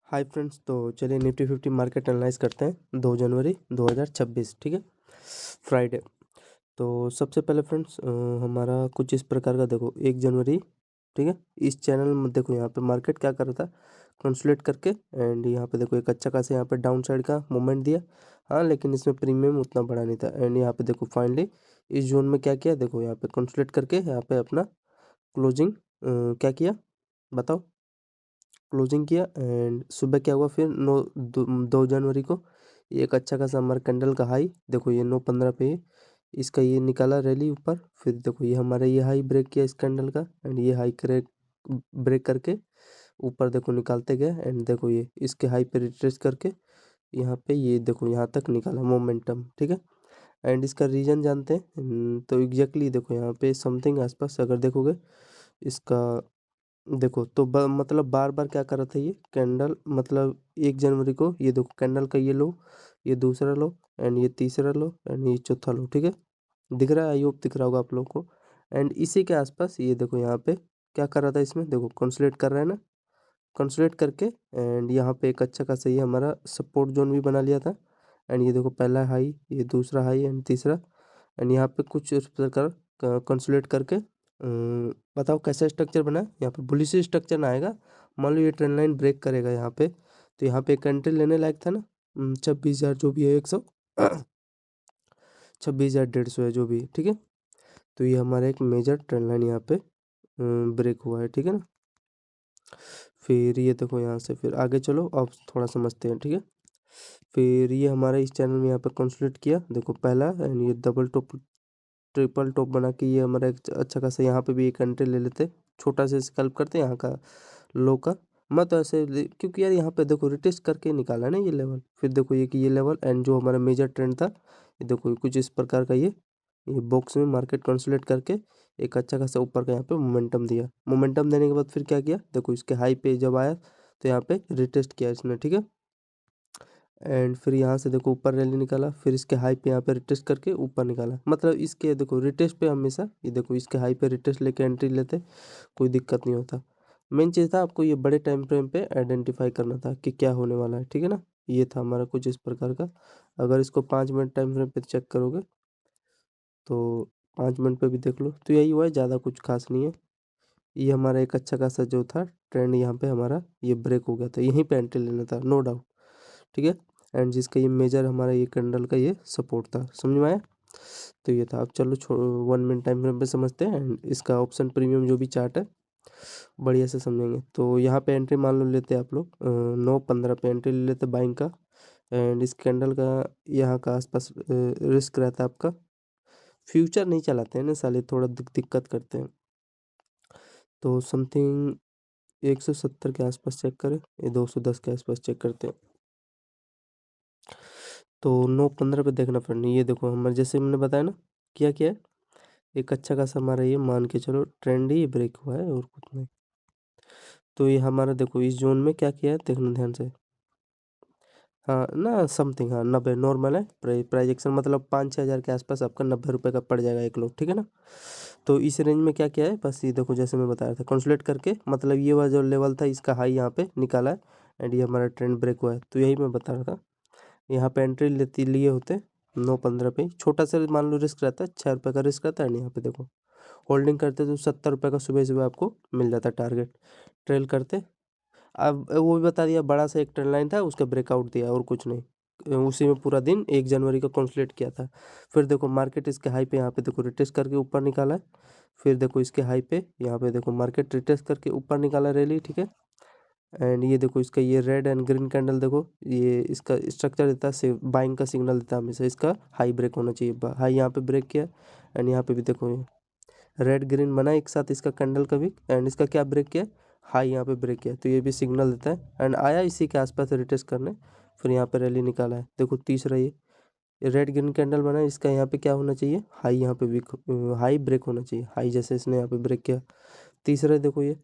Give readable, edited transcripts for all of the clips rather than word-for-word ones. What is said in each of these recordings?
Hi friends, तो चलिए Nifty 50 market analyse करते हैं 2 जनवरी 2026। ठीक है, फ्राइडे। तो सबसे पहले फ्रेंड्स हमारा कुछ इस प्रकार का देखो 1 जनवरी। ठीक है, इस चैनल में देखो यहाँ पे मार्केट क्या कर रहा था, कंसोलिडेट करके एंड यहाँ पे देखो एक अच्छा खासा यहाँ पे डाउन साइड का मूवमेंट दिया। हाँ, लेकिन इसमें प्रीमियम उतना बड़ा नहीं था एंड यहाँ पे देखो फाइनली इस जोन में क्या किया, देखो यहाँ पे कंसोलिडेट करके यहाँ पे अपना क्लोजिंग क्या किया बताओ, क्लोजिंग किया। एंड सुबह क्या हुआ फिर 2 जनवरी को एक अच्छा खासा हमारा कैंडल का हाई देखो, ये 9:15 पे इसका ये निकाला रैली ऊपर। फिर देखो ये हमारा ये हाई ब्रेक किया इस कैंडल का एंड ये हाई क्रेक ब्रेक करके ऊपर देखो निकालते गए एंड देखो ये इसके हाई पे रिट्रेस करके यहाँ पे ये देखो यहाँ तक निकाला मोमेंटम। ठीक है, एंड इसका रीजन जानते हैं। तो एग्जैक्टली देखो यहाँ पे समथिंग आसपास अगर देखोगे इसका देखो तो मतलब बार बार क्या कर रहा था ये कैंडल, मतलब 1 जनवरी को ये देखो कैंडल का ये लो, ये दूसरा लो एंड ये तीसरा लो एंड ये चौथा लो। ठीक है, दिख रहा है, आई होप दिख रहा होगा आप लोगों को। एंड इसी के आसपास ये देखो यहाँ पे क्या कर रहा था, इसमें देखो कंसोलिडेट कर रहा है ना, कंसोलिडेट करके एंड यहाँ पे एक अच्छा खासा ये हमारा सपोर्ट जोन भी बना लिया था। एंड ये देखो पहला हाई, ये दूसरा हाई एंड तीसरा एंड यहाँ पे कुछ इस प्रकार कंसोलिडेट करके बताओ कैसा स्ट्रक्चर बना है। यहाँ पे बुलिश स्ट्रक्चर ना आएगा, मान लो ये ट्रेंड लाइन ब्रेक करेगा यहाँ पे, तो यहाँ पे एक एंट्री लेने लायक था ना 26,000 जो भी है 100 26,150 है जो भी। ठीक है, तो ये हमारा एक मेजर ट्रेंड लाइन यहाँ पे ब्रेक हुआ है। ठीक है ना, फिर ये देखो यहाँ से फिर आगे चलो अब थोड़ा समझते हैं। ठीक है, फिर ये हमारा इस चैनल में यहाँ पे कंसोलिडेट किया देखो पहला एंड ये डबल टॉप ट्रिपल टॉप बना के ये हमारा एक अच्छा खासा यहाँ पे भी एक एंट्री ले लेते, छोटा से स्कैल्प करते यहाँ का लो का। मत ऐसे क्योंकि यार यहाँ पे देखो रिटेस्ट करके निकाला ना ये लेवल, फिर देखो ये कि ये लेवल एंड जो हमारा मेजर ट्रेंड था ये देखो कुछ इस प्रकार का ये बॉक्स में मार्केट कंसोलिडेट करके एक अच्छा खासा ऊपर का यहाँ पे मोमेंटम दिया। मोमेंटम देने के बाद फिर क्या किया, देखो इसके हाई पे जब आया तो यहाँ पे रिटेस्ट किया इसने। ठीक है, एंड फिर यहाँ से देखो ऊपर रैली निकाला, फिर इसके हाई पे यहाँ पे रिटेस्ट करके ऊपर निकाला। मतलब इसके देखो रिटेस्ट पे हमेशा ये देखो इसके हाई पे रिटेस्ट लेके एंट्री लेते, कोई दिक्कत नहीं होता। मेन चीज़ था आपको ये बड़े टाइम फ्रेम पे आइडेंटिफाई करना था कि क्या होने वाला है। ठीक है ना, ये था हमारा कुछ इस प्रकार का। अगर इसको 5 मिनट टाइम फ्रेम पे चेक करोगे तो 5 मिनट पे भी देख लो तो यही हुआ है, ज़्यादा कुछ खास नहीं है। ये हमारा एक अच्छा खासा जो था ट्रेंड यहाँ पे हमारा ये ब्रेक हो गया था, यहीं पे एंट्री लेना था नो डाउट। ठीक है, एंड जिसका ये मेजर हमारा ये कैंडल का ये सपोर्ट था, समझ में आया। तो ये था, अब चलो 1 मिनट टाइम फ्रेम पे समझते हैं एंड इसका ऑप्शन प्रीमियम जो भी चार्ट है बढ़िया से समझेंगे। तो यहाँ पे एंट्री मान लो लेते आप लोग 9:15 पे एंट्री ले लेते बाइंग का एंड इस कैंडल का यहाँ का आसपास रिस्क रहता है आपका। फ्यूचर नहीं चलाते हैं ना साले, थोड़ा दिक्कत करते हैं। तो समथिंग 170 के आसपास चेक करें, ये 210 के आसपास चेक करते हैं। तो 9:15 पे देखना फ्रेंड, ये देखो हमारे जैसे मैंने बताया ना क्या क्या है, एक अच्छा खासा हमारा ये मान के चलो ट्रेंड ही ब्रेक हुआ है और कुछ नहीं। तो ये हमारा देखो इस जोन में क्या किया है देखना ध्यान से। हाँ ना समथिंग, हाँ 90 नॉर्मल है। प्राइजेक्शन मतलब 5-6 हज़ार के आसपास आपका 90 रुपये का पड़ जाएगा एक लोग। ठीक है ना, तो इस रेंज में क्या किया है, बस ये देखो जैसे मैं बताया था कंसोलिडेट करके, मतलब ये वाला जो लेवल था इसका हाई यहाँ पे निकाला है एंड ये हमारा ट्रेंड ब्रेक हुआ है। तो यही मैं बता रहा था, यहाँ पे एंट्री लेती लिए होते 9:15 पे, छोटा सा मान लो रिस्क रहता है, 6 रुपये का रिस्क रहता है। यहाँ पे देखो होल्डिंग करते तो 70 रुपये का सुबह सुबह आपको मिल जाता टारगेट। ट्रेल करते, अब वो भी बता दिया बड़ा सा एक ट्रेंड लाइन था उसका ब्रेकआउट दिया और कुछ नहीं। उसी में पूरा दिन 1 जनवरी का कंसोलिडेट किया था। फिर देखो मार्केट इसके हाई पे यहाँ पे देखो रिटेस्ट करके ऊपर निकाला है, फिर देखो इसके हाई पे यहाँ पे देखो मार्केट रिटेस्ट करके ऊपर निकाला रैली। ठीक है, एंड ये देखो इसका ये रेड एंड ग्रीन कैंडल देखो ये इसका स्ट्रक्चर देता है, बाइंग का सिग्नल देता है हमेशा, इसका हाई ब्रेक होना चाहिए। हाई यहाँ पे ब्रेक किया एंड यहाँ पे भी देखो ये रेड ग्रीन बना एक साथ इसका कैंडल का भी एंड इसका क्या ब्रेक किया, हाई यहाँ पे ब्रेक किया, तो ये भी सिग्नल देता है एंड आया इसी के आसपास रिटेस्ट करने, फिर यहाँ पे रैली निकाला है। देखो तीसरा ये रेड ग्रीन कैंडल बना है, इसका यहाँ पे क्या होना चाहिए, हाई यहाँ पे भी हाई ब्रेक होना चाहिए, हाई जैसे इसने यहाँ पे ब्रेक किया। तीसरा देखो ये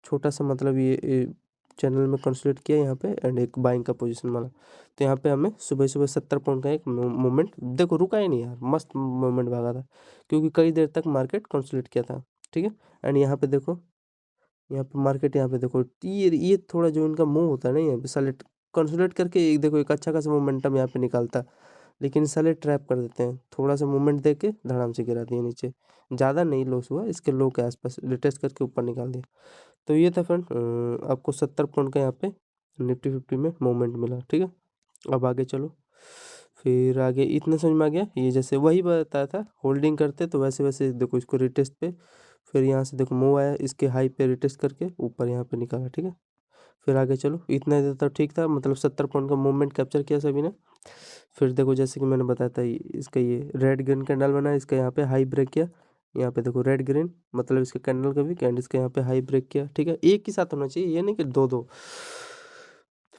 छोटा सा मतलब ये चैनल में कंसोलिडेट किया यहाँ पे एंड एक बाइंग का पोजीशन बना। तो यहाँ पे हमें सुबह सुबह 70 पॉइंट का एक मूवमेंट देखो, रुका ही नहीं यार, मस्त मूवमेंट भागा था क्योंकि कई देर तक मार्केट कंसोलिडेट किया था। ठीक है, एंड यहाँ पे देखो यहाँ पे मार्केट, यहाँ पे देखो ये थोड़ा जो इनका मूव होता है ना, यहाँ पे साले कंसोलिडेट करके एक देखो एक अच्छा खासा मोमेंटम यहाँ पे निकालता, लेकिन साले ट्रैप कर देते हैं, थोड़ा सा मूवमेंट दे के धड़ाम से गिरा दिए नीचे। ज़्यादा नहीं लॉस हुआ, इसके लो के आसपास रिटेस्ट करके ऊपर निकाल दिया। तो ये था फ्रेंड, आपको 70 पॉइंट का यहाँ पे निफ्टी 50 में मूवमेंट मिला, ठीक है। अब आगे चलो, फिर आगे इतना समझ में आ गया। ये जैसे वही बताया था, होल्डिंग करते तो वैसे वैसे देखो इसको रिटेस्ट पे, फिर यहाँ से देखो मूव आया, इसके हाई पे रिटेस्ट करके ऊपर यहाँ पे निकाला, ठीक है। फिर आगे चलो, इतना देर तो ठीक था, मतलब 70 पॉइंट का मूवमेंट कैप्चर किया सभी ने। फिर देखो जैसे कि मैंने बताया था, इसका ये रेड ग्रीन कैंडल बना, इसका यहाँ पे हाई ब्रेक किया। यहाँ पे देखो रेड ग्रीन, मतलब इसके कैंडल का भी कैंडल, इसका यहाँ पे हाई ब्रेक किया, ठीक है। एक ही साथ होना चाहिए, ये नहीं कि दो दो।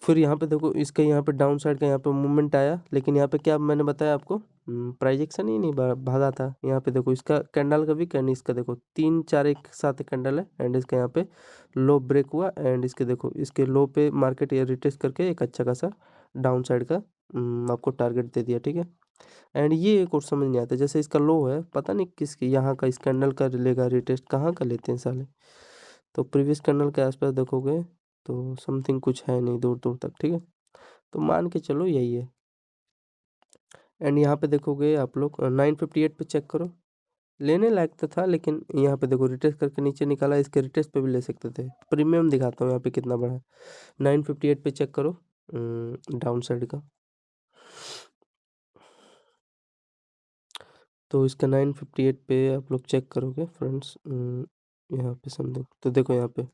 फिर यहाँ पे देखो इसका यहाँ पे डाउन साइड का यहाँ पे मूवमेंट आया, लेकिन यहाँ पे क्या मैंने बताया आपको, प्राइस एक्शन ही नहीं भागा था। यहाँ पे देखो इसका कैंडल का भी कैंडल, इसका देखो 3 4 एक साथ कैंडल है, एंड इसका यहाँ पे लो ब्रेक हुआ, एंड इसके देखो इसके लो पे मार्केट ये रिटेस्ट करके एक अच्छा खासा डाउन साइड का आपको टारगेट दे दिया, ठीक है। एंड ये एक और समझ नहीं आता, जैसे इसका लो है, पता नहीं किसकी यहाँ का, इस कैंडल का लेगा रिटेस्ट, कहाँ का लेते हैं साले। तो प्रीवियस कैंडल के आसपास देखोगे तो समथिंग कुछ है नहीं दूर दूर तक, ठीक है। तो मान के चलो यही है। एंड यहाँ पे देखोगे आप लोग 958 पे चेक करो, लेने लायक तो था, लेकिन यहाँ पे देखो रिटेस्ट करके नीचे निकाला, इसके रिटेस्ट पे भी ले सकते थे। प्रीमियम दिखाता हूँ यहाँ पे कितना बड़ा है, 958 पे चेक करो डाउन साइड का। तो इसका 958 पे आप लोग चेक करोगे फ्रेंड्स, यहाँ पे समथिंग, तो देखो यहाँ पे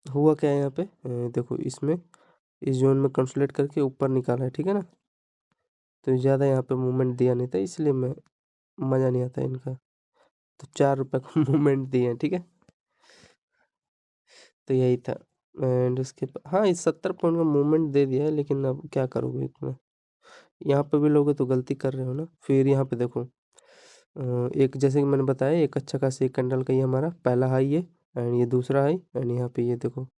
हुआ क्या है, यहाँ पे देखो इसमें इस जोन में कंसोलिडेट करके ऊपर निकाला है, ठीक है ना। तो ज़्यादा यहाँ पे मूवमेंट दिया नहीं था, इसलिए मैं मज़ा नहीं आता इनका। तो 4 रुपये का मूवमेंट दिए हैं, ठीक है। तो यही था। एंड उसके हाँ, इस 70 पॉइंट का मूवमेंट दे दिया है, लेकिन अब क्या करोगे इतना, यहाँ पे भी लोगे तो गलती कर रहे हो ना। फिर यहाँ पे देखो एक जैसे कि मैंने बताया, एक अच्छा खासा एक कैंडल का ये हमारा पहला हाई है, एंड ये दूसरा हाई, एंड यहाँ पे ये देखो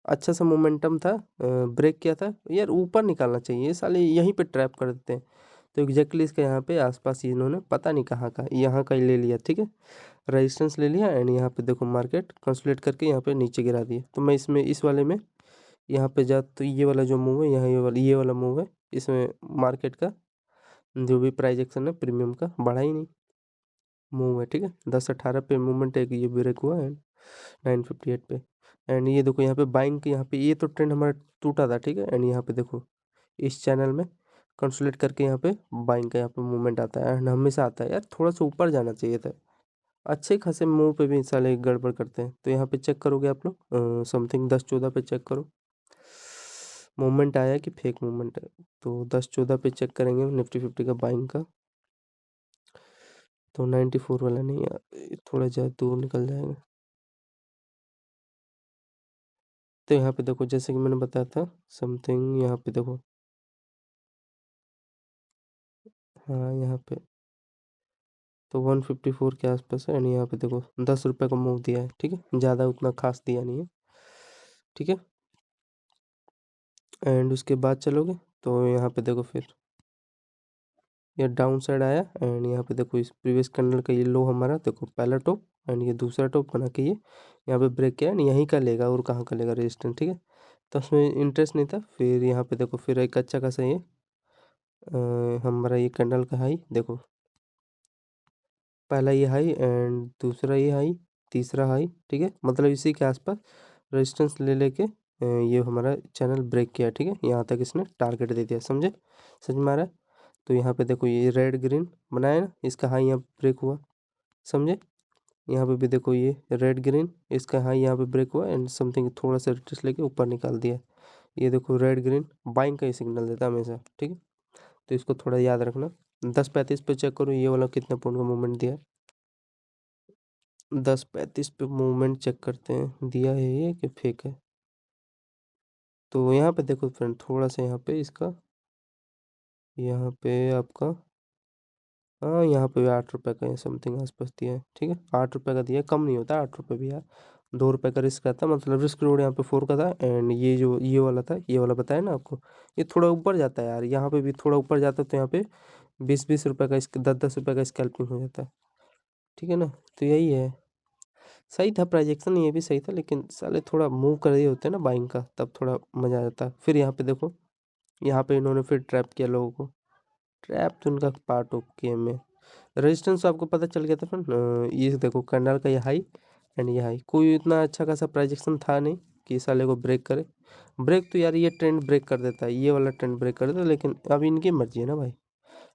अच्छा सा मोमेंटम था, ब्रेक किया था यार, ऊपर निकालना चाहिए, ये साले यहीं पे ट्रैप कर देते हैं। तो एग्जैक्टली इसका यहाँ पे आसपास इन्होंने पता नहीं कहाँ का, यहाँ का ही ले लिया, ठीक है। रेजिस्टेंस ले लिया, एंड यहाँ पे देखो मार्केट कंसोलिडेट करके यहाँ पे नीचे गिरा दिए। तो मैं इसमें इस वाले में यहाँ पे जा, तो ये वाला जो मूव है, यहाँ ये वाला मूव है, इसमें मार्केट का जो भी प्राइस एक्शन है प्रीमियम का बढ़ा ही नहीं, मूव है, ठीक है। 10-18 पे मूवमेंट एक ये ब्रेक हुआ है 958 पे। एंड ये देखो यहाँ पे बाइंग के, यहाँ पे ये तो ट्रेंड हमारा टूटा था, ठीक है। एंड यहाँ पे देखो इस चैनल में कंसोलिडेट करके यहाँ पे बाइंग का यहाँ पे मूवमेंट आता है, एंड हमेशा आता है यार, थोड़ा सा ऊपर जाना चाहिए था। अच्छे खासे मूव पे भी साले गड़बड़ करते हैं। तो यहाँ पे चेक करोगे आप लोग समथिंग 10-14 पे चेक करो, मूवमेंट आया कि फेक मूवमेंट है। तो 10-14 पे चेक करेंगे निफ्टी 50 का बाइंग का, तो 94 वाला नहीं यार, ये थोड़ा ज़्यादा दूर निकल जाएगा। तो यहाँ पे देखो जैसे कि मैंने बताया था समथिंग, यहाँ पे देखो हाँ यहाँ पे तो 154 के आसपास है, एंड यहाँ पे देखो 10 रुपये का मूव दिया है, ठीक है, ज़्यादा उतना खास दिया नहीं है, ठीक है। एंड उसके बाद चलोगे तो यहाँ पे देखो फिर ये डाउन साइड आया, एंड यहाँ पे देखो इस प्रीवियस कैंडल का ये लो हमारा देखो पहला टॉप, एंड ये दूसरा टॉप बना के ये यहाँ पे ब्रेक किया, एंड यहीं का लेगा, और कहाँ का लेगा रेजिस्टेंस, ठीक है। तो उसमें इंटरेस्ट नहीं था। फिर यहाँ पे देखो फिर एक अच्छा खासा ये हमारा ये कैंडल का हाई देखो, पहला ये हाई एंड दूसरा ये हाई, तीसरा हाई, ठीक है, मतलब इसी के आसपास रेजिस्टेंस ले लेके ये हमारा चैनल ब्रेक किया, ठीक है। यहाँ तक इसने टारगेट दे दिया, समझे, समझ में आ रहा है। तो यहाँ पे देखो ये रेड ग्रीन बनाया ना, इसका हाई यहाँ ब्रेक हुआ, समझे। यहाँ पे भी देखो ये रेड ग्रीन, इसका हाई यहाँ पे ब्रेक हुआ, एंड समथिंग थोड़ा सा रिट्रेस लेके ऊपर निकाल दिया। ये देखो रेड ग्रीन बाइंग का ही सिग्नल देता है हमेशा, ठीक है। तो इसको थोड़ा याद रखना। 10:35 पे चेक करो ये वाला कितना पॉइंट का मूवमेंट दिया है। 10:35 पे मूवमेंट चेक करते हैं, दिया है ये कि फेक है। तो यहाँ पे देखो फ्रेंड, थोड़ा सा यहाँ पे इसका, यहाँ पे आपका हाँ, यहाँ पे 8 रुपये का समथिंग आसपास दिया है, ठीक है। 8 रुपये का दिया है, कम नहीं होता 8 रुपये भी यार, 2 रुपये का रिस्क रहता है, मतलब रिस्क रोड यहाँ पे 4 का था, एंड ये जो ये वाला था, ये वाला बताया ना आपको, ये थोड़ा ऊपर जाता है यार, यहाँ पे भी थोड़ा ऊपर जाता है, तो यहाँ पे 20-20 रुपये का, 10-10 रुपये का स्कैल्पिंग हो जाता है। ठीक है ना। तो यही है, सही था प्राइजेक्शन, ये भी सही था, लेकिन साले थोड़ा मूव कर दिए होते ना बाइंग का, तब थोड़ा मज़ा आ जाता। फिर यहाँ पे देखो, यहाँ पे इन्होंने फिर ट्रैप किया लोगों को। ट्रैप तो उनका पार्ट ऑफ गेम में। रेजिस्टेंस आपको पता चल गया था फ्रेंड। ये देखो कैंडल का ये हाई एंड ये हाई, कोई इतना अच्छा खासा प्राइजेक्शन था नहीं कि साले को ब्रेक करे। ब्रेक तो यार ये ट्रेंड ब्रेक कर देता है, ये वाला ट्रेंड ब्रेक कर देता है, लेकिन अब इनकी मर्जी है ना भाई।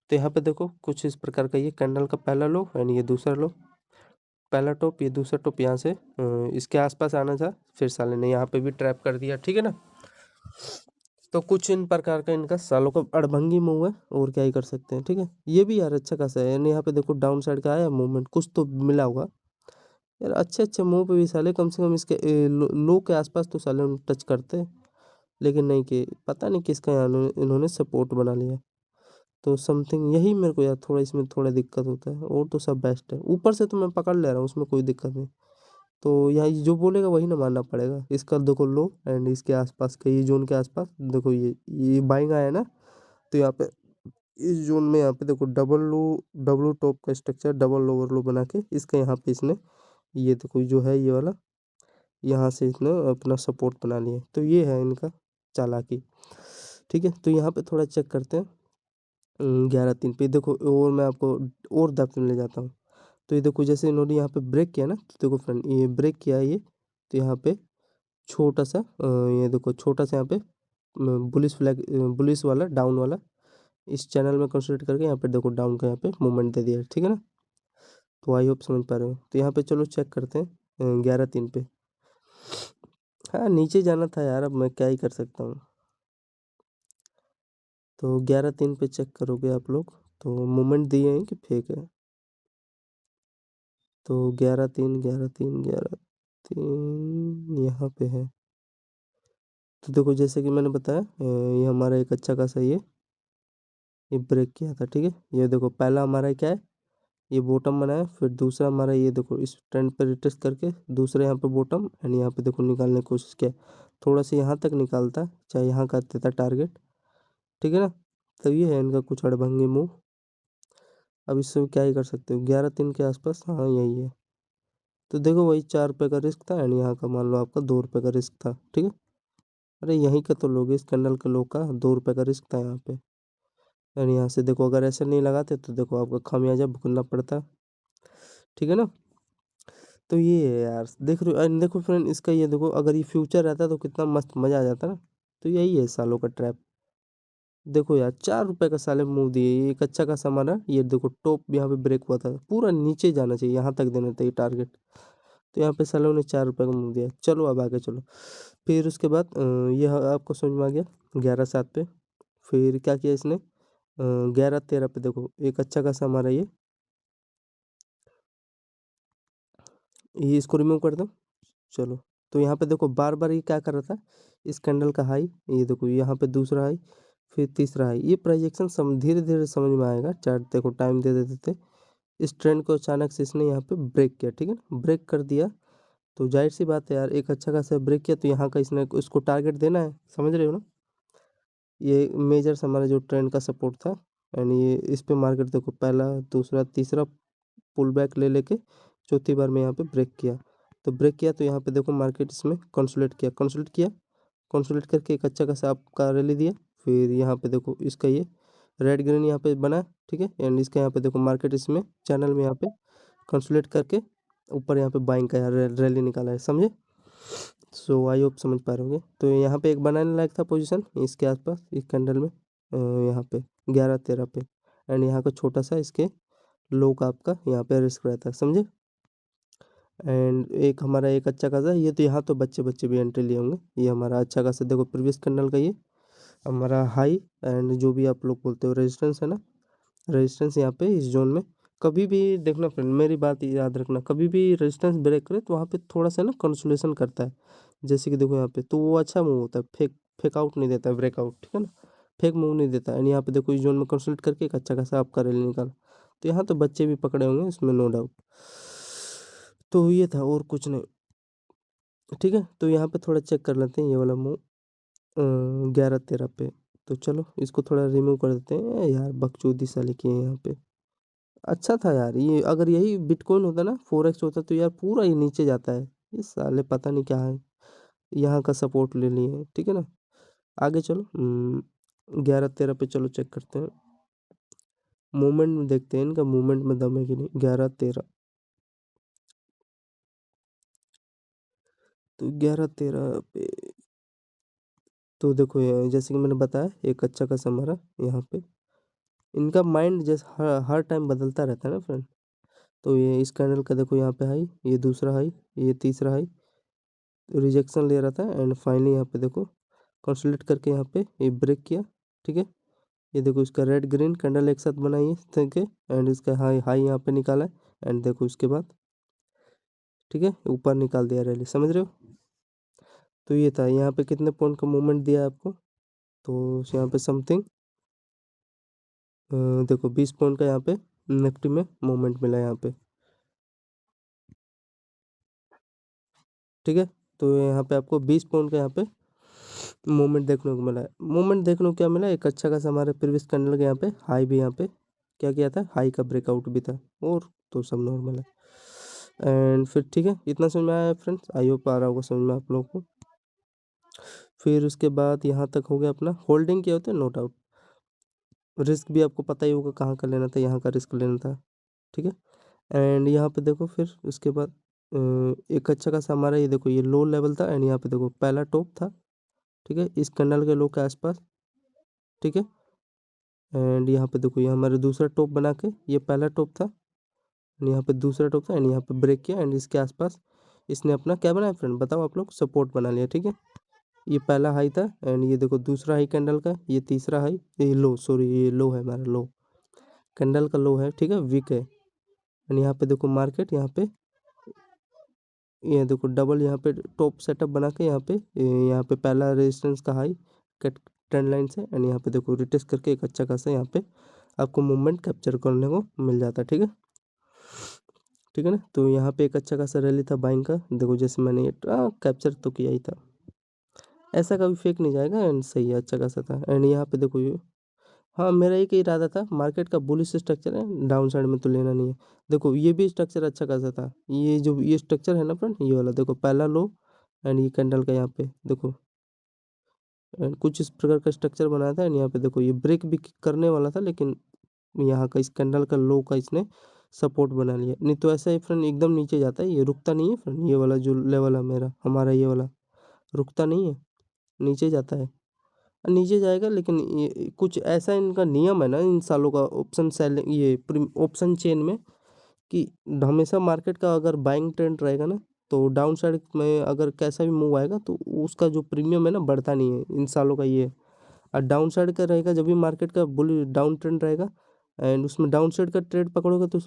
तो यहाँ पे देखो कुछ इस प्रकार का ये कैंडल का पहला लो एंड ये दूसरा लो, पहला टॉप ये दूसरा टॉप, यहाँ से इसके आसपास आना था, फिर साले ने यहाँ पे भी ट्रैप कर दिया, ठीक है ना। तो कुछ इन प्रकार का इनका सालों का अड़भंगी मूव है, और क्या ही कर सकते हैं, ठीक है। ये भी यार अच्छा खासा है, यानी यहाँ पे देखो डाउन साइड का आया मूवमेंट, कुछ तो मिला होगा यार। अच्छे अच्छे मूव पे भी साले कम से कम इसके लो के आसपास तो साले टच करते हैं, लेकिन नहीं कि पता नहीं किसका यहाँ इन्होंने सपोर्ट बना लिया। तो समथिंग यही मेरे को यार थोड़ा इसमें थोड़ा दिक्कत होता है, और तो सब बेस्ट है। ऊपर से तो मैं पकड़ ले रहा हूँ, उसमें कोई दिक्कत नहीं। तो यहाँ जो बोलेगा वही ना मानना पड़ेगा। इसका देखो लो एंड इसके आसपास का ये जोन के आसपास देखो, ये बाइंग आया ना, तो यहाँ पे इस जोन में यहाँ पे देखो डबल लो, डबल टॉप का स्ट्रक्चर, डबल लोअर लो बना के इसका यहाँ पे इसने ये देखो जो है ये वाला, यहाँ से इसने अपना सपोर्ट बना लिया। तो ये है इनका चालाकी, ठीक है। तो यहाँ पे थोड़ा चेक करते हैं 11-3 पे देखो, और मैं आपको और डेप्थ में ले जाता हूँ। तो ये देखो जैसे इन्होंने यहाँ पे ब्रेक किया ना, तो देखो फ्रेंड ये ब्रेक किया है ये, तो यहाँ पे छोटा सा ये देखो छोटा सा यहाँ पे बुलिश फ्लैग, बुलिश वाला डाउन वाला इस चैनल में कंसोलिडेट करके यहाँ पे देखो डाउन का यहाँ पे मूवमेंट दे दिया है, ठीक है ना। तो आई होप समझ पा रहे हो। तो यहाँ पे चलो चेक करते हैं 11-3 पे। हाँ नीचे जाना था यार, अब मैं क्या ही कर सकता हूँ। तो 11-3 पे चेक करोगे आप लोग, तो मूवमेंट दिए हैं कि फेक है। तो 11-3 11-3 11-3 यहाँ पे है। तो देखो जैसे कि मैंने बताया ये हमारा एक अच्छा खासा ये ब्रेक किया था, ठीक है। ये देखो पहला हमारा क्या है, ये बॉटम बनाया, फिर दूसरा हमारा ये देखो इस ट्रेंड पे रिटेस्ट करके दूसरे यहाँ पे बॉटम एंड यहाँ पे देखो निकालने की कोशिश किया, थोड़ा सा यहाँ तक निकालता, चाहे यहाँ का देता टारगेट, ठीक है ना। तब ये है इनका कुछ अड़भंगी मूव। अब इससे क्या ही कर सकते हो, 11-3 के आसपास, हाँ यही है। तो देखो वही 4 रुपये का रिस्क था एंड यहाँ का मान लो आपका 2 रुपये का रिस्क था, ठीक है। अरे यहीं का तो लोग इस कैंडल के लोग का 2 रुपये का रिस्क था यहाँ पे। एंड यहाँ से देखो अगर ऐसे नहीं लगाते तो देखो आपको खामियाजा भुगतना पड़ता, ठीक है ना। तो ये है यार, देख रहे हो एंड देखो फ्रेंड इसका ये देखो, अगर ये फ्यूचर रहता तो कितना मस्त मज़ा आ जाता ना। तो यही है सालों का ट्रैप। देखो यार 4 रुपये का साले मुंह दिए, ये एक अच्छा खासा हमारा ये देखो टॉप यहाँ पे ब्रेक हुआ था, पूरा नीचे जाना चाहिए, यहाँ तक देना चाहिए टारगेट। तो यहाँ पे सालों ने 4 रुपये का मुंह दिया। चलो अब आगे चलो। फिर उसके बाद आपको समझ में आ गया 11-7 पे। फिर क्या किया इसने 11-13 पे देखो एक अच्छा खासा हमारा ये इसको रिमूव कर दो। चलो तो यहाँ पे देखो बार बार ये क्या कर रहा था, इस कैंडल का हाई, ये देखो यहाँ पे दूसरा हाई, फिर तीसरा हाई, ये प्रोजेक्शन धीरे धीरे समझ में आएगा। चार्ट देखो टाइम दे देते थे, इस ट्रेंड को अचानक से इसने यहाँ पे ब्रेक किया, ठीक है ना, ब्रेक कर दिया। तो जाहिर सी बात है यार, एक अच्छा खासा ब्रेक किया तो यहाँ का इसने उसको टारगेट देना है, समझ रहे हो ना। ये मेजर्स हमारा जो ट्रेंड का सपोर्ट था एंड ये इस पे मार्केट देखो पहला दूसरा तीसरा पुल बैक ले लेके चौथी बार में यहाँ पे ब्रेक किया। तो ब्रेक किया तो यहाँ पे देखो मार्केट इसमें कंसोलिडेट करके एक अच्छा खासा आपका रैली दिया। फिर यहाँ पे देखो इसका ये रेड ग्रीन यहाँ पे बना, ठीक है। एंड इसका यहाँ पे देखो मार्केट इसमें चैनल में यहाँ पे कंसोलिडेट करके ऊपर यहाँ पे बाइंग का यहाँ रैली निकाला है, समझे। सो आई होप समझ पा रहे होंगे। तो यहाँ पे एक बनाने लायक था पोजीशन इसके आसपास इस कैंडल में यहाँ पे 11-13 पे एंड यहाँ का छोटा सा इसके लो का आपका यहाँ पे रिस्क रहता है, समझे। एंड एक हमारा एक अच्छा खासा ये, तो यहाँ तो बच्चे बच्चे भी एंट्री लिए होंगे। ये हमारा अच्छा खासा देखो प्रीवियस कैंडल का ये हमारा हाई एंड जो भी आप लोग बोलते हो रेजिस्टेंस है ना, रेजिस्टेंस यहाँ पे इस जोन में। कभी भी देखना फ्रेंड, मेरी बात याद रखना, कभी भी रेजिस्टेंस ब्रेक करे तो वहाँ पे थोड़ा सा ना कंसोलेशन करता है। जैसे कि देखो यहाँ पे तो वो अच्छा मूव होता है, फेक फेक आउट नहीं देता है, ब्रेकआउट, ठीक है ना, फेक मूव नहीं देता है। एंड यहाँ पे देखो इस जोन में कंसोलिडेट करके एक अच्छा खासा आपका रैली निकाला। तो यहाँ तो बच्चे भी पकड़े होंगे इसमें, नो डाउट। तो ये था और कुछ नहीं, ठीक है। तो यहाँ पे थोड़ा चेक कर लेते हैं ये वाला मूव 11-13 पे। तो चलो इसको थोड़ा रिमूव कर देते हैं यार, बकचोदी साली की है यहाँ पे। अच्छा था यार ये, अगर यही बिटकॉइन होता ना 4x होता तो यार पूरा ही नीचे जाता है। ये साले पता नहीं क्या है, यहाँ का सपोर्ट ले लिए, ठीक है ना। आगे चलो, 11-13 पे चलो चेक करते हैं। मूवमेंट में देखते हैं इनका मूवमेंट में दम है कि नहीं। 11-13, तो 11-13 पे तो देखो ये जैसे कि मैंने बताया एक अच्छा खासा हमारा यहाँ पे इनका माइंड जैसे हर टाइम बदलता रहता है ना फ्रेंड। तो ये इस कैंडल का देखो यहाँ पे हाई, ये दूसरा हाई, ये तीसरा हाई, रिजेक्शन ले रहा था एंड फाइनली यहाँ पे देखो कंसोलिडेट करके यहाँ पे ये ब्रेक किया, ठीक है। ये देखो इसका रेड ग्रीन कैंडल एक साथ बनाई है इस तरह के, एंड इसका हाई हाई यहाँ पे निकाला है एंड देखो इसके बाद, ठीक है, ऊपर निकाल दिया रैली, समझ रहे हो। तो ये था यहाँ पे कितने पॉइंट का मूवमेंट दिया है आपको, तो यहाँ पे समथिंग देखो 20 पॉइंट का यहाँ पे निफ्टी में मूवमेंट मिला है यहाँ पे, ठीक है। तो यहाँ पे आपको 20 पॉइंट का यहाँ पे मूवमेंट देखने को मिला है। मूवमेंट देखने को क्या मिला, एक अच्छा खासा हमारे प्रीवियस कैंडल के यहाँ पे हाई भी यहाँ पे क्या किया था, हाई का ब्रेकआउट भी था, और तो सब नॉर्मल है। एंड फिर ठीक है, इतना समझ में आया फ्रेंड्स, आई होप आ रहा होगा समझ में आप लोगों को। फिर उसके बाद यहाँ तक हो गया अपना होल्डिंग क्या होता है, नो डाउट। रिस्क भी आपको पता ही होगा कहाँ का लेना था, यहाँ का रिस्क लेना था, ठीक है। एंड यहाँ पे देखो फिर उसके बाद एक अच्छा खासा हमारा ये देखो ये लो लेवल था एंड यहाँ पे देखो पहला टॉप था, ठीक है, इस कैंडल के लो के आसपास, ठीक है। एंड यहाँ पे देखो ये हमारे दूसरा टॉप बना के, ये पहला टॉप था एंड यहाँ पे दूसरा टॉप था एंड यहाँ पे ब्रेक किया एंड इसके आसपास इसने अपना क्या बनाया फ्रेंड, बताओ आप लोग, सपोर्ट बना लिया, ठीक है। ये पहला हाई था एंड ये देखो दूसरा हाई कैंडल का, ये तीसरा हाई, ये लो, सॉरी ये लो है हमारा, लो कैंडल का लो है, ठीक है, वीक है। एंड यहाँ पे देखो मार्केट यहाँ पे ये देखो डबल यहाँ पे टॉप सेटअप बना के यहाँ पे यहाँ पे पहला रेजिस्टेंस का हाई कट ट्रेंड लाइन से एंड यहाँ पे देखो रिटेस्ट करके एक अच्छा खासा यहाँ पे आपको मूवमेंट कैप्चर करने को मिल जाता है, ठीक है, ठीक है ना। तो यहाँ पे एक अच्छा खासा रैली था बाइंग का, देखो जैसे मैंने ये कैप्चर तो किया ही था, ऐसा कभी फेक नहीं जाएगा एंड सही है, अच्छा खासा था। एंड यहाँ पे देखो ये, हाँ मेरा एक ही इरादा था, मार्केट का बुलिश स्ट्रक्चर है, डाउन साइड में तो लेना नहीं है। देखो ये भी स्ट्रक्चर अच्छा खासा था, ये जो ये स्ट्रक्चर है ना फ्रेंड, ये वाला देखो पहला लो एंड ये कैंडल का यहाँ पे देखो एंड कुछ इस प्रकार का स्ट्रक्चर बनाया था एंड यहाँ पे देखो ये ब्रेक भी करने वाला था, लेकिन यहाँ का इस कैंडल का लो का इसने सपोर्ट बना लिया, नहीं तो ऐसा ही फ्रेंड एकदम नीचे जाता है, ये रुकता नहीं है फ्रेंड, ये वाला जो लेवल है मेरा हमारा ये वाला रुकता नहीं है, नीचे जाता है, नीचे जाएगा। लेकिन ये कुछ ऐसा इनका नियम है ना इन सालों का ऑप्शन सेलिंग, ये ऑप्शन चेन में, कि हमेशा मार्केट का अगर बाइंग ट्रेंड रहेगा ना, तो डाउन साइड में अगर कैसा भी मूव आएगा तो उसका जो प्रीमियम है ना बढ़ता नहीं है, इन सालों का ये है। और डाउन साइड का रहेगा जब भी मार्केट का बुल डाउन ट्रेंड रहेगा एंड उसमें डाउन साइड का ट्रेड पकड़ोगे तो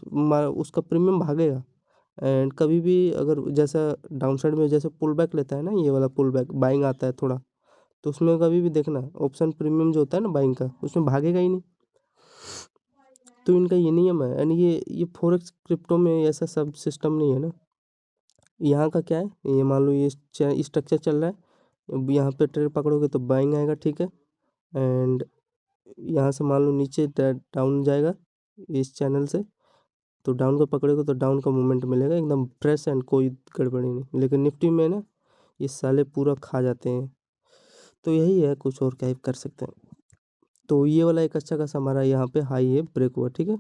उसका प्रीमियम भागेगा। एंड कभी भी अगर जैसा डाउन साइड में जैसे पुल बैक लेता है ना, ये वाला पुल बैक बाइंग आता है थोड़ा, तो उसमें कभी भी देखना ऑप्शन प्रीमियम जो होता है ना बाइंग का, उसमें भागेगा ही नहीं। तो इनका ये नियम है एंड ये फॉरेक्स क्रिप्टो में ऐसा सब सिस्टम नहीं है ना। यहाँ का क्या है, ये मान लो ये स्ट्रक्चर चल रहा है, अब यहाँ पे ट्रेड पकड़ोगे तो बाइंग आएगा, ठीक है। एंड यहाँ से मान लो नीचे डाउन जाएगा इस चैनल से, तो डाउन को पकड़ोगे तो डाउन का मूवमेंट मिलेगा एकदम फ्रेश एंड कोई गड़बड़ी नहीं। लेकिन निफ्टी में ना ये साले पूरा खा जाते हैं, तो यही है, कुछ और क्या ही कर सकते हैं। तो ये वाला एक अच्छा खासा हमारा यहाँ पे हाई है ब्रेक हुआ, ठीक है।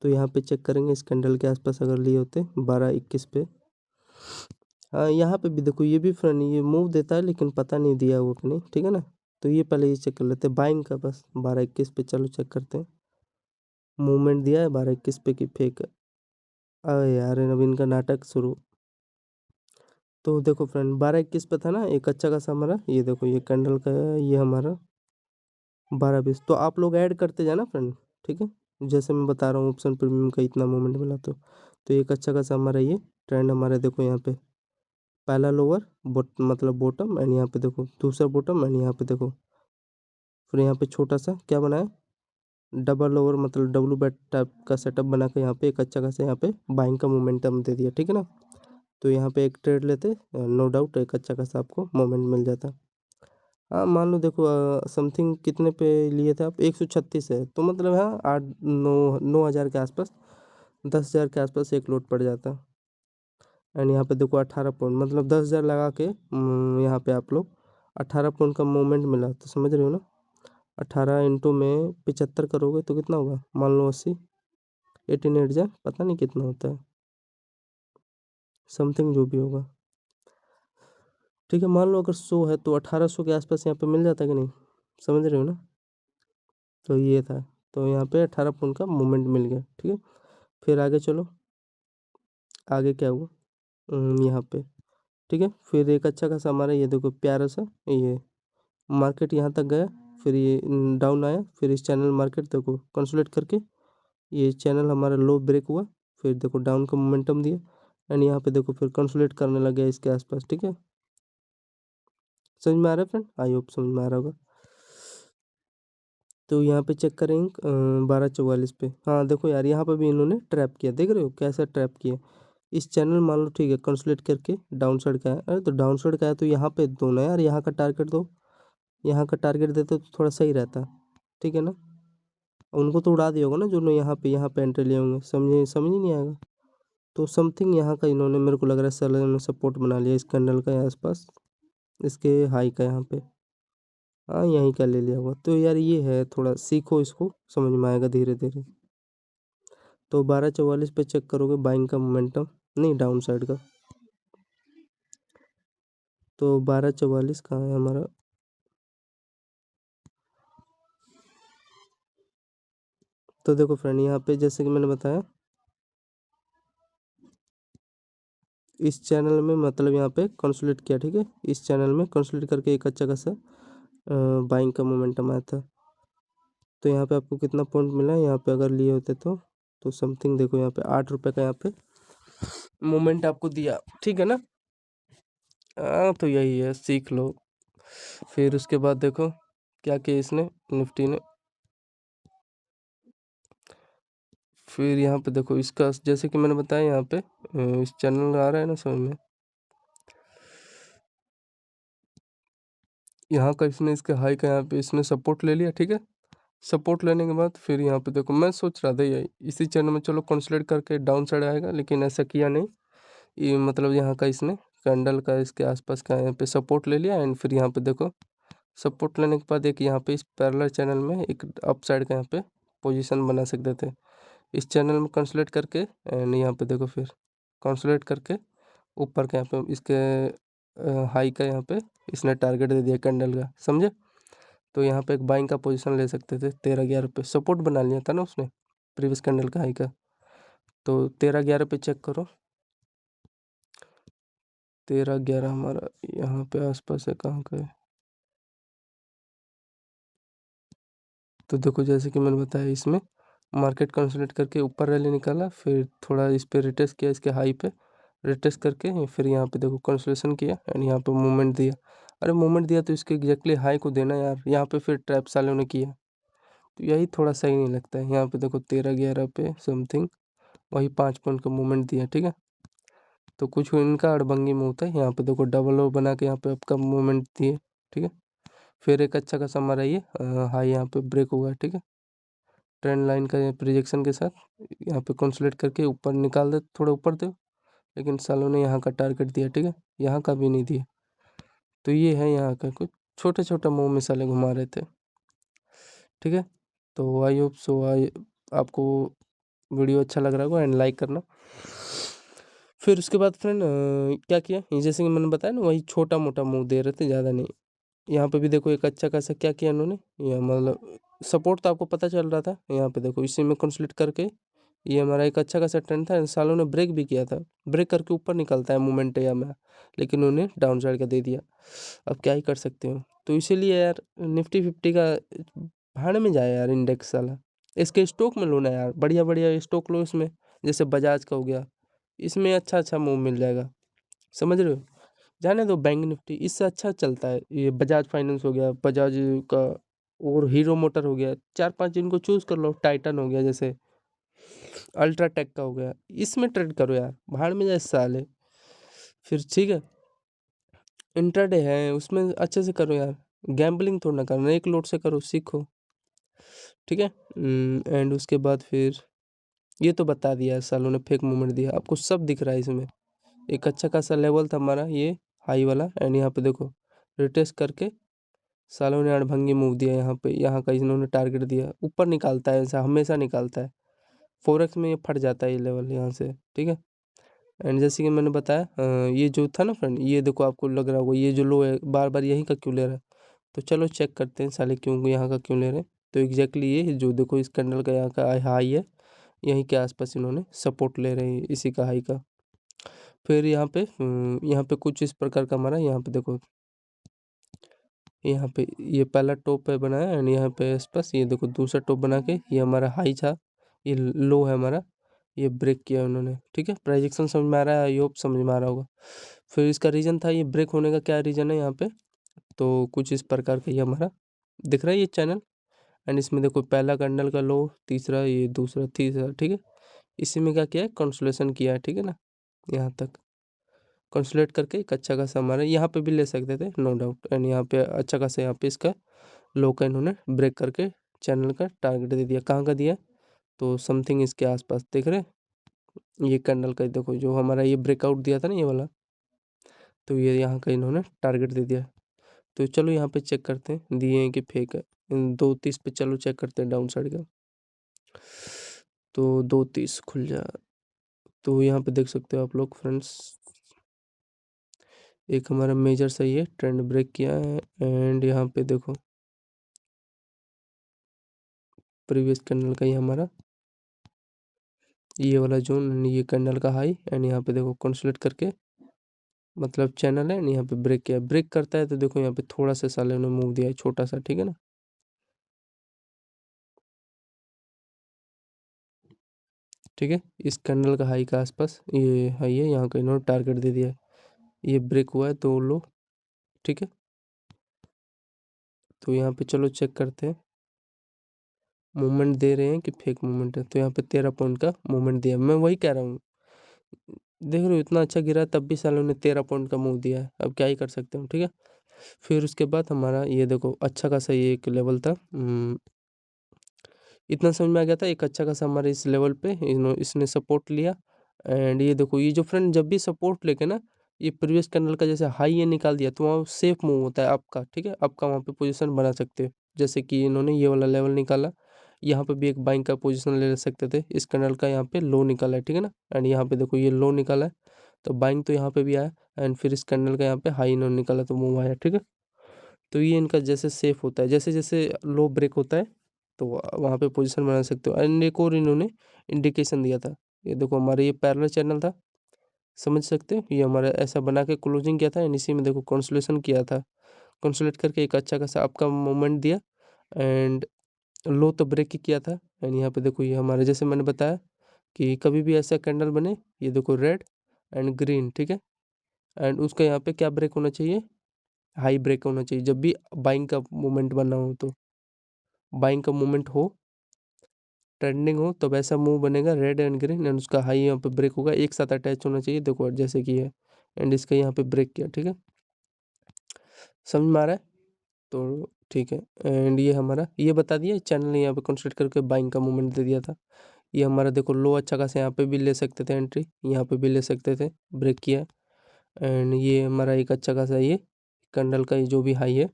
तो यहाँ पे चेक करेंगे इस कैंडल के आसपास अगर लिए होते 12-21 पे, हाँ यहाँ पे भी देखो ये भी फ्रेंड ये मूव देता है लेकिन पता नहीं दिया वो कि नहीं, ठीक है ना। तो ये पहले ये चेक कर लेते हैं बाइंग का, बस 12-21 पे चलो चेक करते हैं, मूवमेंट दिया है 12-21 पे कि फेक है। अरे यार अब इनका नाटक शुरू। तो देखो फ्रेंड 12-21 पे था ना एक अच्छा खासा हमारा, ये देखो ये कैंडल का ये हमारा 12-20, तो आप लोग ऐड करते जाना फ्रेंड, ठीक है। जैसे मैं बता रहा हूँ ऑप्शन प्रीमियम का इतना मूवमेंट मिला, तो एक अच्छा खासा हमारा ये ट्रेंड हमारा देखो यहाँ पे पहला लोअर मतलब बॉटम एंड यहाँ पे देखो दूसरा बॉटम एंड यहाँ पे देखो फिर यहाँ पे छोटा सा क्या बनाया, डबल लोअर मतलब डब्लू बैट टाइप का सेटअप बना के यहाँ पे एक अच्छा खासा यहाँ पे बाइंग का मोमेंटम दे दिया, ठीक है ना। तो यहाँ पे एक ट्रेड लेते नो डाउट एक अच्छा खासा आपको मोमेंट मिल जाता। हाँ मान लो देखो समथिंग कितने पे लिए थे आप, 136 है, तो मतलब हाँ 8 9 9 हज़ार के आसपास, 10 हज़ार के आसपास एक लोड पड़ जाता। एंड यहाँ पे देखो 18 पॉइंट, मतलब 10 हज़ार लगा के यहाँ पे आप लोग 18 पॉइंट का मूवमेंट मिला, तो समझ रहे हो ना। 18 इंटू में 75 करोगे तो कितना होगा, मान लो 80, 18 8 हज़ार, पता नहीं कितना होता है, समथिंग जो भी होगा। ठीक है, मान लो अगर 100 है तो 1800 के आसपास यहाँ पे मिल जाता कि नहीं, समझ रहे हो ना। तो ये था, तो यहाँ पे 18 पॉइंट का मूवमेंट मिल गया। ठीक है, फिर आगे चलो, आगे क्या हुआ यहाँ पे। ठीक है, फिर एक अच्छा खासा हमारा ये देखो प्यारा सा ये मार्केट यहाँ तक गया, फिर ये डाउन आया, फिर इस चैनल मार्केट देखो कंसोलिडेट करके ये चैनल हमारा लो ब्रेक हुआ, फिर देखो डाउन का मोमेंटम दिया, एंड यहाँ पे देखो फिर कंसोलिडेट करने लग गया इसके आसपास। ठीक है, समझ में आ रहा है फ्रेंड, आई होप समझ में आ रहा होगा। तो यहाँ पे चेक करेंगे 1244 पे, हाँ देखो यार यहाँ पे भी इन्होंने ट्रैप किया, देख रहे हो कैसा ट्रैप किया। इस चैनल मान लो ठीक है कंसोलिडेट करके डाउन साइड का है, अरे तो डाउन साइड का है तो यहाँ पे दो ना यार, यहाँ का टारगेट दो, यहाँ का टारगेट देते तो थोड़ा सही रहता। ठीक है ना, उनको तो उड़ा दिया होगा ना जो यहाँ पे एंट्री लिए होंगे, समझे, समझ ही नहीं आएगा। तो समथिंग यहाँ का इन्होंने मेरे को लग रहा है सेलर ने सपोर्ट बना लिया इस कैंडल का आसपास, इसके हाई का यहाँ पे, हाँ यहीं का ले लिया होगा। तो यार ये है, थोड़ा सीखो इसको, समझ में आएगा धीरे धीरे। तो 1244 पे चेक करोगे बाइंग का मोमेंटम, नहीं डाउन साइड का। तो 1244 कहाँ है हमारा, तो देखो फ्रेंड यहाँ पे जैसे कि मैंने बताया इस चैनल में मतलब यहाँ पे कंसोलिडेट किया। ठीक है, इस चैनल में कंसोलिडेट करके एक अच्छा खासा बाइंग का मोमेंटम आया था। तो यहाँ पे आपको कितना पॉइंट मिला यहाँ पे अगर लिए होते तो समथिंग देखो यहाँ पे 8 रुपये का यहाँ पे मोमेंट आपको दिया। ठीक है ना, हाँ तो यही है, सीख लो। फिर उसके बाद देखो क्या किया इसने, निफ्टी ने, फिर यहाँ पे देखो इसका जैसे कि मैंने बताया यहाँ पे इस चैनल आ रहा है ना समझ में, यहाँ का इसने इसके हाई का यहाँ पे इसने सपोर्ट ले लिया। ठीक है, सपोर्ट लेने के बाद फिर यहाँ पे देखो मैं सोच रहा था यही इसी चैनल में चलो कंसोलिडेट करके डाउन साइड आएगा, लेकिन ऐसा किया नहीं। ये मतलब यहाँ का इसने कैंडल का इसके आसपास का यहाँ पे सपोर्ट ले लिया, एंड फिर यहाँ पे देखो सपोर्ट लेने के बाद एक यहाँ पे इस पैरेलल चैनल में एक अप साइड का यहाँ पे पोजीशन बना सकते थे इस चैनल में कंसोलिडेट करके, एंड यहाँ पे देखो फिर कंसोलिडेट करके ऊपर के यहाँ पे इसके हाई का यहाँ पे इसने टारगेट दे दिया कैंडल का, समझे। तो यहाँ पे एक बाइंग का पोजीशन ले सकते थे 13 11 पे, सपोर्ट बना लिया था ना उसने प्रीवियस कैंडल का हाई का। तो 13 11 पे चेक करो, 13 11 हमारा यहाँ पे आसपास है, कहाँ का है। तो देखो जैसे कि मैंने बताया इसमें मार्केट कंसोलिडेट करके ऊपर रैली निकाला, फिर थोड़ा इस पे रिटेस्ट किया इसके हाई पे, रिटेस्ट करके फिर यहाँ पे देखो कंसोलिडेशन किया एंड यहाँ पे मूवमेंट दिया। अरे मूवमेंट दिया तो इसके एग्जैक्टली हाई को देना यार, यहाँ पे फिर ट्रैप सालों ने किया, तो यही थोड़ा सही नहीं लगता है। यहाँ पे देखो 13 11 पे समथिंग वही 5 पॉइंट का मूवमेंट दिया। ठीक है, तो कुछ इनका अड़भंगी में होता है, यहाँ पे देखो डबल ओ बना के यहाँ पे आपका मूवमेंट दिए। ठीक है, फिर एक अच्छा खासा हमारा ये हाई यहाँ पे ब्रेक हुआ है। ठीक है, ट्रेंड लाइन का प्रोजेक्शन के साथ यहाँ पे कंसोलिडेट करके ऊपर निकाल दे, थोड़ा ऊपर दे, लेकिन सालों ने यहाँ का टारगेट दिया। ठीक है, यहाँ का भी नहीं दिया। तो ये है यहाँ का कुछ छोटे छोटे मुँह मिसाले घुमा रहे थे। ठीक है, तो आई होप सो आई आपको वीडियो अच्छा लग रहा होगा एंड लाइक करना। फिर उसके बाद फ्रेंड क्या किया, ये जैसे कि मैंने बताया ना वही छोटा मोटा मुँह दे रहे थे, ज़्यादा नहीं। यहाँ पे भी देखो एक अच्छा खासा क्या किया इन्होंने, ये मतलब सपोर्ट तो आपको पता चल रहा था, यहाँ पे देखो इसी में कंसोलिडेट करके ये हमारा एक अच्छा खासा ट्रेंड था, इन सालों ने ब्रेक भी किया था, ब्रेक करके ऊपर निकलता है मोमेंट या में, लेकिन उन्हें डाउन साइड का दे दिया। अब क्या ही कर सकते हो, तो इसीलिए यार निफ्टी 50 का भाड़ में जाए यार इंडेक्स साला, इसके स्टॉक में लो ना यार, बढ़िया बढ़िया स्टॉक लो इसमें, जैसे बजाज का हो गया, इसमें अच्छा अच्छा मूव मिल जाएगा, समझ रहे हो। जाने दो बैंक निफ्टी, इससे अच्छा चलता है ये बजाज फाइनेंस हो गया, बजाज का, और हीरो मोटर हो गया, 4 5 इनको चूज कर लो, टाइटन हो गया जैसे, अल्ट्राटेक का हो गया, इसमें ट्रेड करो यार, भाड़ में जाए साले। फिर ठीक है, इंट्राडे है उसमें अच्छे से करो यार, गैम्बलिंग थोड़ा ना करना, एक लोड से करो, सीखो, ठीक है। एंड उसके बाद फिर ये तो बता दिया है, सालों ने फेक मूवमेंट दिया आपको, सब दिख रहा है इसमें। एक अच्छा खासा लेवल था हमारा ये हाई वाला, एंड यहाँ पे देखो रिटेस्ट करके सालों ने अड़भंगी मूव दिया यहाँ पे, यहाँ का इन्होंने टारगेट दिया, ऊपर निकालता है ऐसा, हमेशा निकालता है। फोरेक्स में ये फट जाता है ये लेवल यहाँ से, ठीक है। एंड जैसे कि मैंने बताया ये जो था ना फ्रेंड, ये देखो आपको लग रहा होगा ये जो लो है बार बार यहीं का क्यों ले रहा है, तो चलो चेक करते हैं साले क्यों यहाँ का क्यों ले रहे हैं। तो एग्जैक्टली ये जो देखो इस कैंडल का यहाँ का हाई है, यहीं के आसपास इन्होंने सपोर्ट ले रहे हैं इसी का हाई का। फिर यहाँ पे कुछ इस प्रकार का हमारा यहाँ पे देखो, यहाँ पे ये पहला टॉप है बनाया, एंड यहाँ पे आसपास ये देखो दूसरा टॉप बना के ये हमारा हाई था, ये लो है हमारा, ये ब्रेक किया उन्होंने, ठीक है। प्रोजेक्शन समझ में आ रहा है, आई होप समझ में आ रहा होगा। फिर इसका रीज़न था ये ब्रेक होने का, क्या रीज़न है यहाँ पे, तो कुछ इस प्रकार का ये हमारा दिख रहा है ये चैनल। एंड इसमें देखो पहला कैंडल का लो, तीसरा, ये दूसरा, तीसरा, ठीक है। इसी में क्या किया है, कंसोलेशन किया है, ठीक है ना, यहाँ तक कंसोलेट करके एक अच्छा खासा हमारा यहाँ पे भी ले सकते थे नो डाउट। एंड यहाँ पे अच्छा खासा यहाँ पे इसका लो का इन्होंने ब्रेक करके चैनल का टारगेट दे दिया, कहाँ का दिया, तो समथिंग इसके आसपास देख रहे हैं? ये कैंडल का देखो जो हमारा ये ब्रेकआउट दिया था ना ये वाला, तो ये यहाँ का इन्होंने टारगेट दे दिया। तो चलो यहाँ पे चेक करते हैं दिए हैं कि फेक है। 2:30 पे चलो चेक करते हैं डाउन साइड का, तो 2:30 खुल जा। तो यहाँ पे देख सकते हो आप लोग फ्रेंड्स, एक हमारा मेजर सही है, ट्रेंड ब्रेक किया है। एंड यहाँ पे देखो प्रीवियस कैंडल का ही हमारा ये वाला जोन, ये कैंडल का हाई, एंड यहाँ पे देखो कंसोलिडेट करके मतलब चैनल है, यहाँ पे ब्रेक किया, ब्रेक करता है तो देखो यहाँ पे थोड़ा सा साले ने मूव दिया है छोटा सा, ठीक है ना। ठीक है, इस कैंडल का हाई का आसपास ये हाई है, यहाँ का इन्होंने टारगेट दे दिया है, ये ब्रेक हुआ है तो लो, ठीक है। तो यहाँ पे चलो चेक करते हैं मूवमेंट दे रहे हैं कि फेक मूवमेंट है। तो यहाँ पे 13 पॉइंट का मूवमेंट दिया, मैं वही कह रहा हूँ, देख रहे हो इतना अच्छा गिरा तब भी सालों ने 13 पॉइंट का मूव दिया है, अब क्या ही कर सकते हो, ठीक है। फिर उसके बाद हमारा ये देखो अच्छा खासा ये एक लेवल था, इतना समझ में आ गया था, एक अच्छा खासा हमारे इस लेवल पे इसने सपोर्ट लिया। एंड ये देखो ये जो फ्रेंड जब भी सपोर्ट लेके ना ये प्रीवियस कैंडल का जैसे हाई ये निकाल दिया तो वहाँ सेफ मूव होता है आपका, ठीक है, आपका वहाँ पे पोजीशन बना सकते हो। जैसे कि इन्होंने ये वाला लेवल निकाला, यहाँ पे भी एक बाइंग का पोजीशन ले सकते थे, इस कैंडल का यहाँ पे लो निकाला है, ठीक है ना। एंड यहाँ पे देखो ये लो निकाला है तो बाइंग तो यहाँ पे भी आया, एंड फिर इस कैंडल का यहाँ पे हाई इन्होंने निकाला तो मूव आया, ठीक है। तो ये इनका जैसे सेफ होता है, जैसे जैसे लो ब्रेक होता है तो वहाँ पे पोजीशन बना सकते हो। एंड एक और इन्होंने इंडिकेशन दिया था, ये देखो हमारे ये पैरेलल चैनल था, समझ सकते हो, ये हमारा ऐसा बना के क्लोजिंग किया था, एंड इसी में देखो कंसोलेशन किया था, कंसोलेट करके एक अच्छा खासा आपका मोमेंट दिया। एंड लो तो ब्रेक ही किया था। एंड यहाँ पे देखो ये हमारे जैसे मैंने बताया कि कभी भी ऐसा कैंडल बने, ये देखो रेड एंड ग्रीन, ठीक है, एंड उसका यहाँ पे क्या ब्रेक होना चाहिए, हाई ब्रेक होना चाहिए। जब भी बाइंग का मूवमेंट बनना हो, तो बाइंग का मूवमेंट हो, ट्रेंडिंग हो, तब ऐसा मूव बनेगा रेड एंड ग्रीन, एंड उसका हाई यहाँ पे ब्रेक होगा, एक साथ अटैच होना चाहिए, देखो जैसे कि है, एंड इसका यहाँ पे ब्रेक किया, ठीक है, समझ में आ रहा है। तो ठीक है, एंड ये हमारा ये बता दिया चैनल ने यहाँ पे कंसिडर करके बाइंग का मूवमेंट दे दिया था। ये हमारा देखो लो अच्छा खासा यहाँ पे भी ले सकते थे एंट्री, यहाँ पे भी ले सकते थे, ब्रेक किया। एंड ये हमारा एक अच्छा खासा ये कैंडल का ये जो भी हाई है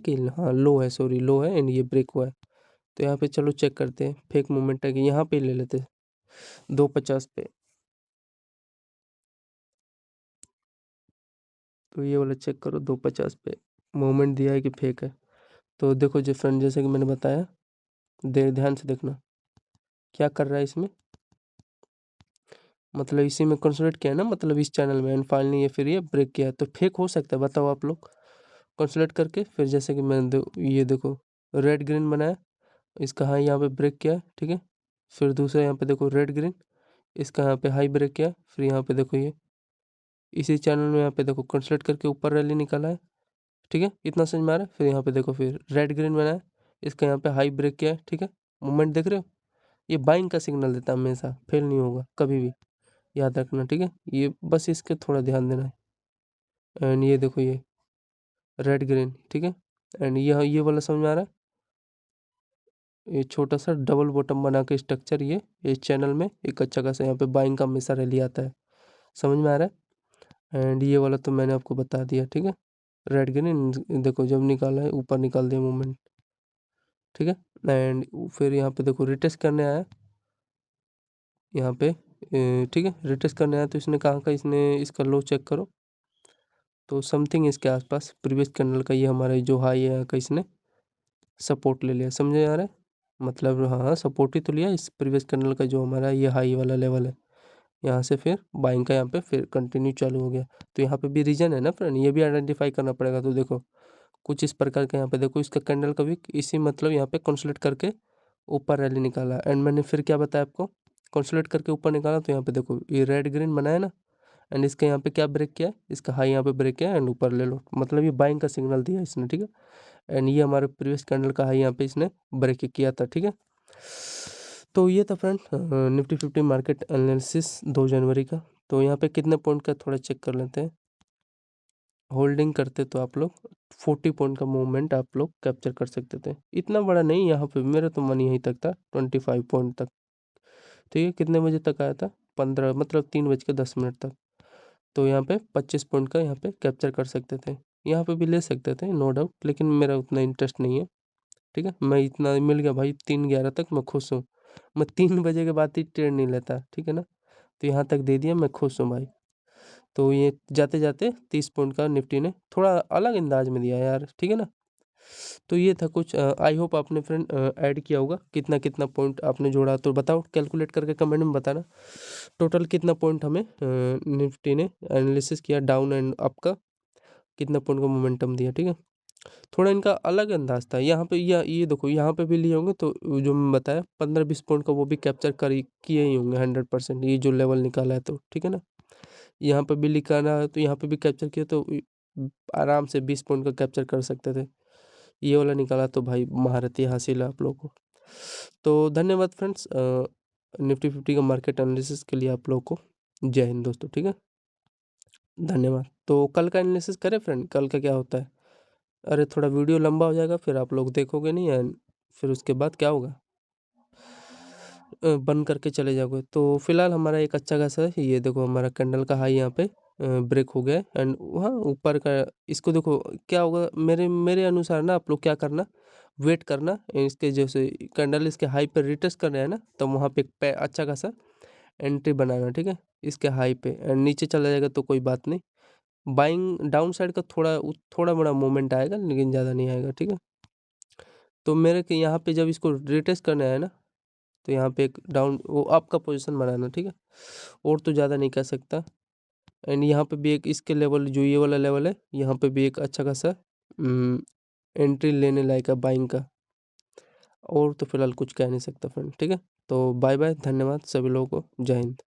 कि हाँ लो है, सॉरी लो है, एंड ये ब्रेक हुआ है। तो यहाँ पे चलो चेक करते हैं फेक मूवमेंट है कि यहाँ पे ले लेते 250 पे। तो ये वाला चेक करो 250 पे मूवमेंट दिया है कि फेक है। तो देखो जो फ्रेंड जैसे कि मैंने बताया, ध्यान से देखना क्या कर रहा है इसमें, मतलब इसी में कंसोलिडेट किया है ना, मतलब इस चैनल में, एंड फाइनली ये फिर ये ब्रेक किया है। तो फेक हो सकता है, बताओ आप लोग, कंसोलिडेट करके फिर जैसे कि मैंने ये देखो रेड ग्रीन बनाया, इसका हाई यहाँ पे ब्रेक किया, ठीक है। फिर दूसरा यहाँ पे देखो रेड ग्रीन, इसका यहाँ पे हाई ब्रेक किया, फिर यहाँ पे देखो ये इसी चैनल में यहाँ पे देखो कंसोलिडेट करके ऊपर रैली निकाला है, ठीक है, इतना समझ में आ रहा है। फिर यहाँ पे देखो फिर रेड ग्रीन बनाया, इसका यहाँ पे हाई ब्रेक किया है, ठीक है, मूवमेंट देख रहे हो, ये बाइंग का सिग्नल देता है, हमेशा फेल नहीं होगा कभी भी, याद रखना, ठीक है, ये बस इसके थोड़ा ध्यान देना है। एंड ये देखो ये रेड ग्रीन, ठीक है। एंड ये वाला समझ में आ रहा है, ये छोटा सा डबल बॉटम बना के स्ट्रक्चर, ये इस चैनल में एक अच्छा खासा यहाँ पे बाइंग का हमेशा रैली आता है, समझ में आ रहा है। एंड ये वाला तो मैंने आपको बता दिया, ठीक है। रेड ग्रीन देखो जब निकाला है ऊपर निकाल दिया मूवमेंट, ठीक है। एंड फिर यहाँ पे देखो रिटेस्ट करने आया यहाँ पे, ठीक है, रिटेस्ट करने आया तो इसने कहाँ का, इसने इसका लो चेक करो तो समथिंग इसके आसपास प्रीवियस कैंडल का ये हमारा जो हाई है यहाँ का इसने सपोर्ट ले लिया, समझे आ रहा है। मतलब हाँ सपोर्ट ही तो लिया इस प्रीवियस कैंडल का, जो हमारा ये हाई वाला लेवल है, यहाँ से फिर बाइंग का यहाँ पे फिर कंटिन्यू चालू हो गया। तो यहाँ पे भी रीजन है ना फ्रेंड, ये भी आइडेंटिफाई करना पड़ेगा। तो देखो कुछ इस प्रकार का यहाँ पे देखो इसका कैंडल का भी इसी मतलब यहाँ पे कंसोलिडेट करके ऊपर रैली निकाला। एंड मैंने फिर क्या बताया आपको, कंसोलिडेट करके ऊपर निकाला तो यहाँ पे देखो ये रेड ग्रीन बनाया ना, एंड इसका यहाँ पे क्या ब्रेक किया है, इसका हाई यहाँ पे ब्रेक किया एंड ऊपर ले लो, मतलब ये बाइंग का सिग्नल दिया इसने, ठीक है। एंड ये हमारे प्रीवियस कैंडल का हाई यहाँ पे इसने ब्रेक किया था, ठीक है। तो ये था फ्रेंड निफ्टी 50 मार्केट एनालिसिस 2 जनवरी का। तो यहाँ पे कितने पॉइंट का थोड़ा चेक कर लेते हैं। होल्डिंग करते तो आप लोग 40 पॉइंट का मूवमेंट आप लोग कैप्चर कर सकते थे, इतना बड़ा नहीं, यहाँ पे मेरा तो मन यहीं तक था 25 पॉइंट तक, ठीक है। कितने बजे तक आया था, 15 मतलब 3:10 तक। तो यहाँ पे 25 पॉइंट का यहाँ पे कैप्चर कर सकते थे, यहाँ पे भी ले सकते थे नो डाउट, लेकिन मेरा उतना इंटरेस्ट नहीं है, ठीक है। मैं इतना मिल गया भाई 3:11 तक, मैं खुश हूँ। मैं 3 बजे के बाद ही ट्रेड नहीं लेता, ठीक है ना। तो यहाँ तक दे दिया, मैं खुश हूँ भाई। तो ये जाते जाते 30 पॉइंट का निफ्टी ने थोड़ा अलग अंदाज में दिया यार, ठीक है ना। तो ये था कुछ, आई होप आपने फ्रेंड ऐड किया होगा, कितना कितना पॉइंट आपने जोड़ा तो बताओ, कैलकुलेट करके कमेंट में बताना टोटल कितना पॉइंट हमें निफ्टी ने एनालिसिस किया, डाउन एंड अप का कितना पॉइंट का मोमेंटम दिया, ठीक है। थोड़ा इनका अलग अंदाज था यहाँ पे, ये देखो यहाँ पे भी लिए होंगे तो जो मैं बताया 15-20 पॉइंट का वो भी कैप्चर कर किए ही होंगे 100%, ये जो लेवल निकाला है तो, ठीक है ना। यहाँ पे भी लिखाना है तो यहाँ पे भी कैप्चर किया तो आराम से 20 पॉइंट का कैप्चर कर सकते थे, ये वाला निकाला तो भाई महारथी हासिल है आप लोगों को। तो धन्यवाद फ्रेंड्स, निफ्टी 50 का मार्केट एनालिसिस के लिए आप लोगों को जय हिंद दोस्तों, ठीक है, धन्यवाद। तो कल का एनालिसिस करें फ्रेंड, कल का क्या होता है। अरे थोड़ा वीडियो लंबा हो जाएगा, फिर आप लोग देखोगे नहीं एंड फिर उसके बाद क्या होगा, बंद करके चले जाओगे। तो फिलहाल हमारा एक अच्छा खासा है, ये देखो हमारा कैंडल का हाई यहाँ पे ब्रेक हो गया एंड वहाँ ऊपर का, इसको देखो क्या होगा, मेरे मेरे अनुसार ना आप लोग क्या करना, वेट करना, इसके जैसे कैंडल इसके हाई पर रिटेस्ट कर रहे हैं ना, तो वहाँ पे एक अच्छा खासा एंट्री बनाना, ठीक है, इसके हाई पे। एंड नीचे चला जाएगा तो कोई बात नहीं, बाइंग डाउन साइड का थोड़ा बड़ा मोमेंट आएगा लेकिन ज़्यादा नहीं आएगा, ठीक है। तो मेरे के यहाँ पे जब इसको रिटेस्ट करना है ना, तो यहाँ पे एक डाउन वो अप का पोजीशन बनाना, ठीक है, और तो ज़्यादा नहीं कर सकता। एंड यहाँ पे भी एक इसके लेवल जो ये वाला लेवल है, यहाँ पे भी एक अच्छा खासा एंट्री लेने लायक है बाइंग का, और तो फिलहाल कुछ कह नहीं सकता फ्रेंड, ठीक है। तो बाय बाय, धन्यवाद सभी लोगों को, जय हिंद।